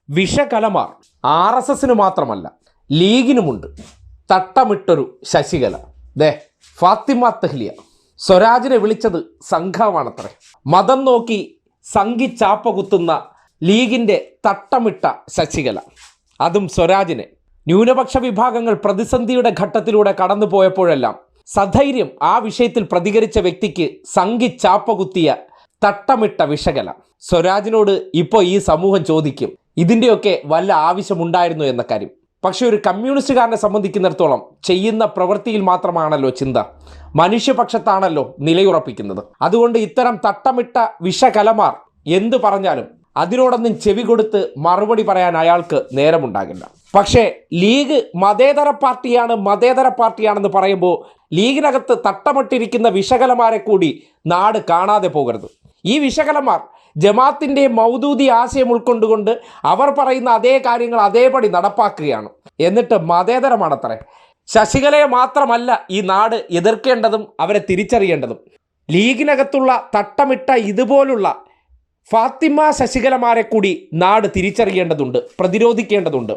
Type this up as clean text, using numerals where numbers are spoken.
വിഷകലമാർ RSSന് മാത്രമല്ല ലീഗിനുമുണ്ട് തട്ടമിട്ടൊരു ശശികല. ദേ ഫാത്തിമ തെഹ്ലിയ സ്വരാജിനെ വിളിച്ചത് സംഘമാണത്രേ. മതം നോക്കി സംഘി ചാപ്പ കുത്തുന്ന ലീഗിൻ്റെ തട്ടമിട്ട ശശികല, അതും സ്വരാജിനെ. ന്യൂനപക്ഷ വിഭാഗങ്ങൾ പ്രതിസന്ധിയുടെ ഘട്ടത്തിലൂടെ കടന്നു പോയപ്പോഴെല്ലാം സധൈര്യം ആ വിഷയത്തിൽ പ്രതികരിച്ച വ്യക്തിക്ക് സംഘി ചാപ്പ കുത്തിയ തട്ടമിട്ട വിഷകല. സ്വരാജിനോട് ഇപ്പോൾ ഈ സമൂഹം ചോദിക്കും, ഇതിൻ്റെയൊക്കെ വല്ല ആവശ്യമുണ്ടായിരുന്നു എന്ന കാര്യം. പക്ഷെ ഒരു കമ്മ്യൂണിസ്റ്റുകാരനെ സംബന്ധിക്കുന്നിടത്തോളം ചെയ്യുന്ന പ്രവൃത്തിയിൽ മാത്രമാണല്ലോ ചിന്ത, മനുഷ്യപക്ഷത്താണല്ലോ നിലയുറപ്പിക്കുന്നത്. അതുകൊണ്ട് ഇത്തരം തട്ടമിട്ട വിഷകലമാർ എന്തു പറഞ്ഞാലും അതിനോടൊന്നും ചെവി കൊടുത്ത് മറുപടി പറയാൻ അയാൾക്ക് നേരമുണ്ടാകില്ല. പക്ഷേ ലീഗ് മതേതര പാർട്ടിയാണെന്ന് പറയുമ്പോൾ ലീഗിനകത്ത് തട്ടമിട്ടിരിക്കുന്ന വിഷകലമാരെ കൂടി നാട് കാണാതെ പോകരുത്. ഈ വിഷകലമാർ ജമാഅത്തിൻ്റെ മൗദൂദി ആശയം ഉൾക്കൊണ്ടുകൊണ്ട് അവർ പറയുന്ന അതേ കാര്യങ്ങൾ അതേപടി നടപ്പാക്കുകയാണ്. എന്നിട്ട് മതേതരമാണത്രേ. ശശികലയെ മാത്രമല്ല ഈ നാട് എതിർക്കേണ്ടതും അവരെ തിരിച്ചറിയേണ്ടതും, ലീഗിനകത്തുള്ള തട്ടമിട്ട ഇതുപോലുള്ള ഫാത്തിമ ശശികലമാരെ കൂടി നാട് തിരിച്ചറിയേണ്ടതുണ്ട്, പ്രതിരോധിക്കേണ്ടതുണ്ട്.